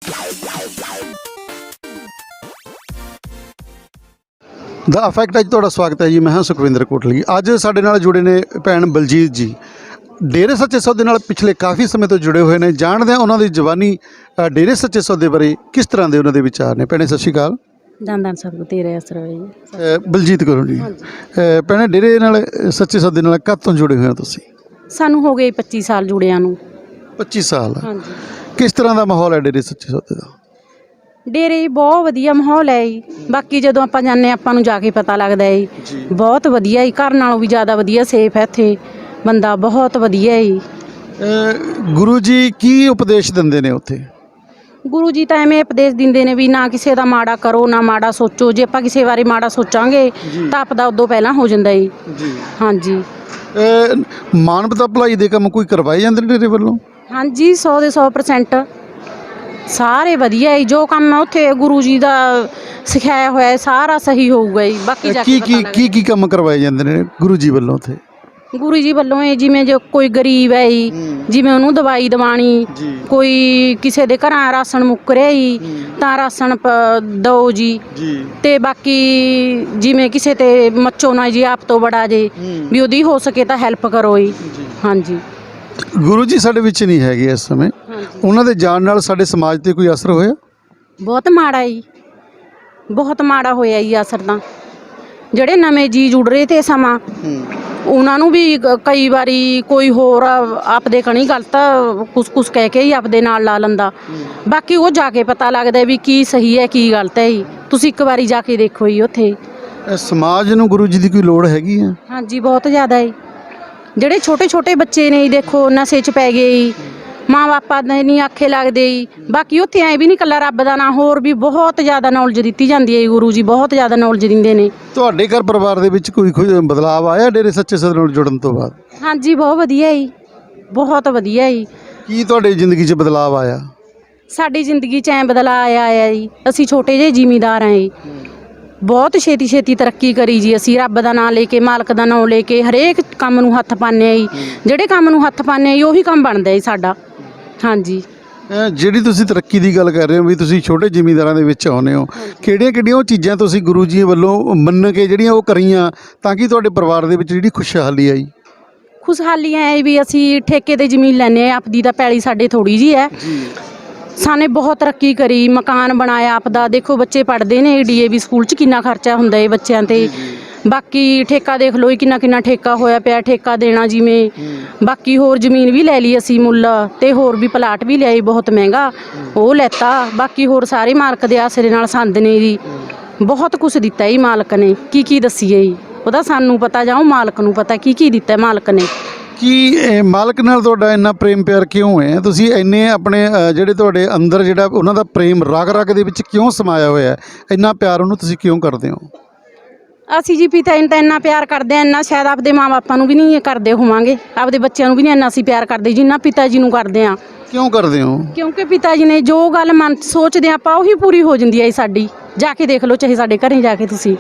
The effect अज तुहाडा स्वागत है जी। मैं हाँ सुखविंदर कोटली। अज साडे नाल जुड़े ने भैन बलजीत जी, डेरे सच्चे सौदे नाल पिछले काफ़ी समय तो जुड़े हुए हैं। जानते हैं उन्होंने जवानी डेरे सच्चे सौदे बारे किस तरह के उन्होंने विचार ने। भैने सत श्री अकाल। दान सब तेरे असर होए बलजीत करो जी। भैने डेरे नाल सच्चे सौदे नाल कद तो जुड़े हुए हो तुसीं? सानू हो गए 25 साल जुड़िया नू। 25 साल। हाँ जी। किस तरह का माहौल है डेरे सच्चे सौदे का? डेरे बहुत वधिया माहौल है जी। बाकी जदों आपां जाने आपां नू जाके पता लगदा है जी, बहुत वधिया ही, घर नालों भी ज़्यादा वधिया सेफ है इत्थे, बंदा बहुत वधिया ही। गुरु जी की उपदेश दिंदे ने उत्थे? गुरु जी तो एवें उपदेश दिंदे ने भी ना किसी का माड़ा करो ना माड़ा सोचो। जे आपां किसी बारे माड़ा सोचांगे तो आपदा उदों पहलां हो जांदा जी। हाँ जी। मानवता भलाई दे काम कोई करवाए जांदे ने डेरे वल्लों? हाँ जी 100 ਦੇ 100% सारे वधिया ही। जो काम है उत्थे गुरु जी का सिखाया होया है सारा सही होऊगा जी। बाकी जाके की काम करवाए जांदे ने गुरु जी वल्लों उत्थे? गुरु जी वालों जिमें जो कोई गरीब है जी, जिमें उन्होंने दवाई दवानी, कोई किसी के घर राशन मुक रहा जी तो राशन दो जी। ते बाकी जिमें किसी ते मच्छो ना जी आप तो बड़ा जे भी उदी हो सके तो हैल्प करो जी। हाँ जी। गुरु जी साडे विच नहीं हैगे इस समय, उन्हां दे जाण नाल साडे समाज ते कोई असर होया? बहुत माड़ा जी, बहुत माड़ा होया जी असर तां। ਜਿਹੜੇ ਨਵੇਂ ਜੀ ਜੁੜ ਰਹੇ ਤੇ ਸਮਾਂ ਉਹਨਾਂ ਨੂੰ ਵੀ ਕਈ ਵਾਰੀ ਕੋਈ ਹੋਰ ਆਪਦੇ ਕਣੀ ਗਲਤ ਕੁਛ ਕਹਿ ਕੇ ਹੀ ਆਪਦੇ ਨਾਲ ਲਾ ਲੈਂਦਾ। ਬਾਕੀ ਉਹ ਜਾ ਕੇ ਪਤਾ ਲੱਗਦਾ ਵੀ ਕੀ ਸਹੀ ਹੈ ਕੀ ਗਲਤ ਹੈ ਜੀ। ਤੁਸੀਂ ਇੱਕ ਵਾਰੀ ਜਾ ਕੇ ਦੇਖੋ ਜੀ ਉੱਥੇ। ਸਮਾਜ ਨੂੰ ਗੁਰੂ ਜੀ ਦੀ ਕੋਈ ਲੋੜ ਹੈਗੀ ਆ? ਹਾਂਜੀ ਬਹੁਤ ਜ਼ਿਆਦਾ ਹੈ। ਜਿਹੜੇ ਛੋਟੇ ਛੋਟੇ ਬੱਚੇ ਨੇ ਦੇਖੋ ਨਸ਼ੇ 'ਚ ਪੈ ਗਏ ਜੀ, माँ बापा ने नहीं आखे लगते जी। बाकी उत्थे ऐ भी नहीं कला रब का ना, होर भी बहुत ज़्यादा नॉलेज दी जाती है। गुरु जी बहुत ज़्यादा नॉलेज दिंदे ने। तुहाडे घर परिवार दे विच कोई बदलाव आया डेरे सच्चे सौदे नाल जुड़न तो बाद? हाँ जी बहुत वधिया ही, बहुत वधिया ही। की तुहाडी जिंदगी 'च बदलाव आया? साडी जिंदगी 'च ऐ बदलाव आया जी। असीं छोटे ਜਿਹੇ ਜ਼ਿਮੀਂਦਾਰ हैं जी। बहुत छेती छेती तरक्की करी जी। असीं रब का नाम लेके मालक का नाम लेके हरेक काम नूं हत्थ पाने जी। ਜਿਹੜੇ ਕੰਮ ਨੂੰ हत्थ पाने ਉਹੀ ਕੰਮ ਬਣਦਾ जी साडा। हाँ जी। ਜਿਹੜੀ ਤੁਸੀਂ ਤਰੱਕੀ ਦੀ ਗੱਲ ਕਰ ਰਹੇ ਹੋ ਵੀ ਤੁਸੀਂ ਛੋਟੇ ਜ਼ਿਮੀਂਦਾਰਾਂ ਦੇ ਵਿੱਚ ਆਉਂਦੇ ਹੋ, ਕਿਹੜੀਆਂ ਉਹ ਚੀਜ਼ਾਂ ਤੁਸੀਂ ਗੁਰੂ ਜੀ ਵੱਲੋਂ ਮੰਨ ਕੇ ਜਿਹੜੀਆਂ ਉਹ ਕਰੀਆਂ ਤਾਂ ਕਿ ਤੁਹਾਡੇ ਪਰਿਵਾਰ ਦੇ ਵਿੱਚ ਜਿਹੜੀ ਖੁਸ਼ਹਾਲੀ ਆਈ? खुशहाली है भी असी ठेके ते जमीन लैने आपदी दा, पैली साडे थोड़ी जी है। साने बहुत तरक्की करी, मकान बनाया आपदा। देखो बच्चे पढ़ते ने DAV स्कूल च कितना खर्चा हुंदा है बच्चों ते। बाकी ठेका देख लो किन्ना किन्ना ठेका होया पिया, ठेका देना जिमें। बाकी होर जमीन भी ले ली असी मुੱਲ ते होर भी प्लाट भी लिया बहुत महंगा वो लैता। बाकी होर सारे मालक दे आसरे नाल संद ने जी, बहुत कुछ दिता ही मालक ने। की दसीए जी, ਉਹਦਾ ਸਾਨੂੰ ਪਤਾ ਜਾਂ ਮਾਲਕ ਨੂੰ ਪਤਾ ਕੀ ਦਿੱਤਾ ਮਾਲਕ ਨੇ। ਕੀ ਮਾਲਕ ਨਾਲ ਤੁਹਾਡਾ ਇੰਨਾ ਪ੍ਰੇਮ ਪਿਆਰ ਕਿਉਂ ਹੈ? ਤੁਸੀਂ ਇੰਨੇ ਆਪਣੇ ਜਿਹੜੇ ਤੁਹਾਡੇ ਅੰਦਰ ਜਿਹੜਾ ਉਹਨਾਂ ਦਾ ਪ੍ਰੇਮ ਰਗ ਦੇ ਵਿੱਚ ਕਿਉਂ ਸਮਾਇਆ ਹੋਇਆ ਹੈ? ਇੰਨਾ ਪਿਆਰ ਉਹਨੂੰ ਤੁਸੀਂ ਕਿਉਂ ਕਰਦੇ ਹੋ? ਅਸੀਂ ਜੀ ਪਿਤਾ ਨੂੰ ਤਾਂ ਇੰਨਾ ਪਿਆਰ ਕਰਦੇ ਹਾਂ, ਇੰਨਾ ਸ਼ਾਇਦ ਆਪਦੇ ਮਾਂ ਬਾਪਾਂ ਨੂੰ ਵੀ ਨਹੀਂ ਕਰਦੇ ਹੋਵਾਂਗੇ, ਆਪਦੇ ਬੱਚਿਆਂ ਨੂੰ ਵੀ ਨਹੀਂ ਇੰਨਾ ਅਸੀਂ ਪਿਆਰ ਕਰਦੇ ਜਿੰਨਾ ਪਿਤਾ ਜੀ ਨੂੰ ਕਰਦੇ ਹਾਂ। ਕਿਉਂ ਕਰਦੇ ਹੋ? ਕਿਉਂਕਿ ਪਿਤਾ ਜੀ ਨੇ ਜੋ ਗੱਲ ਮਨ ਸੋਚਦੇ ਆਪਾਂ ਉਹੀ ਪੂਰੀ ਹੋ ਜਾਂਦੀ ਹੈ ਸਾਡੀ। ਜਾ ਕੇ ਦੇਖ ਲਓ ਚਾਹੇ ਸਾਡੇ ਘਰੇ ਜਾ ਕੇ ਤੁਸੀਂ,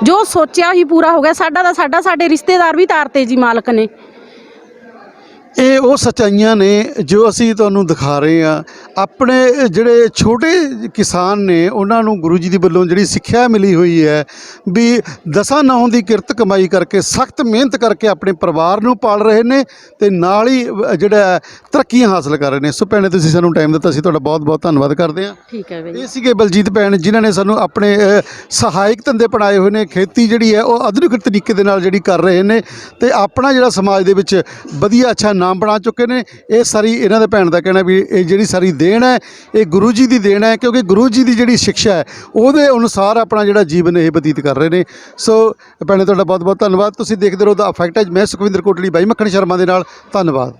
ਜੋ ਸੋਚਿਆ ਹੀ ਪੂਰਾ ਹੋ ਗਿਆ। ਸਾਡਾ ਤਾਂ ਸਾਡਾ ਸਾਡੇ ਰਿਸ਼ਤੇਦਾਰ ਵੀ ਤਾਰਤੇ ਜੀ ਮਾਲਕ ਨੇ। ਇਹ ਉਹ ਸੱਚਾਈਆਂ ਨੇ ਜੋ ਅਸੀਂ ਤੁਹਾਨੂੰ ਦਿਖਾ ਰਹੇ ਹਾਂ। ਆਪਣੇ ਜਿਹੜੇ ਛੋਟੇ ਕਿਸਾਨ ਨੇ ਉਹਨਾਂ ਨੂੰ ਗੁਰੂ ਜੀ ਦੀ ਵੱਲੋਂ ਜਿਹੜੀ ਸਿੱਖਿਆ ਮਿਲੀ ਹੋਈ ਹੈ ਵੀ ਦਸਾਂ ਨਹੁੰ ਦੀ ਕਿਰਤ ਕਮਾਈ ਕਰਕੇ ਸਖਤ ਮਿਹਨਤ ਕਰਕੇ ਆਪਣੇ ਪਰਿਵਾਰ ਨੂੰ ਪਾਲ ਰਹੇ ਨੇ ਤੇ ਨਾਲ ਹੀ ਜਿਹੜਾ ਤਰੱਕੀਆਂ ਹਾਸਲ ਕਰ ਰਹੇ ਨੇ। ਸੋ ਭੈਣੇ ਤੁਸੀਂ ਸਾਨੂੰ ਟਾਈਮ ਦਿੱਤਾ, ਅਸੀਂ ਤੁਹਾਡਾ ਬਹੁਤ ਬਹੁਤ ਧੰਨਵਾਦ ਕਰਦੇ ਹਾਂ। ਠੀਕ ਹੈ ਬਈ। ਇਹ ਸੀਗੇ ਬਲਜੀਤ ਭੈਣ ਜਿਨ੍ਹਾਂ ਨੇ ਸਾਨੂੰ ਆਪਣੇ ਸਹਾਇਕ ਧੰਦੇ ਪੜਾਏ ਹੋਏ ਨੇ। ਖੇਤੀ ਜਿਹੜੀ ਹੈ ਉਹ ਆਧੁਨਿਕ ਤਰੀਕੇ ਦੇ ਨਾਲ ਜਿਹੜੀ ਕਰ ਰਹੇ ਨੇ ਤੇ ਆਪਣਾ ਜਿਹੜਾ ਸਮਾਜ ਦੇ ਵਿੱਚ ਵਧੀਆ ਅੱਛਾ ਨਾਮ ਬਣਾ ਚੁੱਕੇ ਨੇ। ਇਹ ਸਾਰੀ ਇਹਨਾਂ ਦੇ ਭੈਣ ਦਾ ਕਹਿਣਾ ਵੀ ਇਹ ਜਿਹੜੀ ਸਾਰੀ ਦੇਣ ਹੈ ਇਹ ਗੁਰੂ ਜੀ ਦੀ ਦੇਣ ਹੈ, ਕਿਉਂਕਿ ਗੁਰੂ ਜੀ ਦੀ ਜਿਹੜੀ ਸਿੱਖਿਆ ਹੈ ਉਹਦੇ ਅਨੁਸਾਰ ਆਪਣਾ ਜਿਹੜਾ ਜੀਵਨ ਇਹ ਬਤੀਤ ਕਰ ਰਹੇ ਨੇ। ਸੋ ਭੈਣੇ ਤੁਹਾਡਾ ਬਹੁਤ ਬਹੁਤ ਧੰਨਵਾਦ। ਤੁਸੀਂ ਦੇਖਦੇ ਰਹੋ ਦਾ ਇਫੈਕਟ। ਮੈਂ ਸੁਖਵਿੰਦਰ ਕੋਟਲੀ ਬਾਈ ਮੱਖਣ ਸ਼ਰਮਾ ਦੇ ਨਾਲ। ਧੰਨਵਾਦ।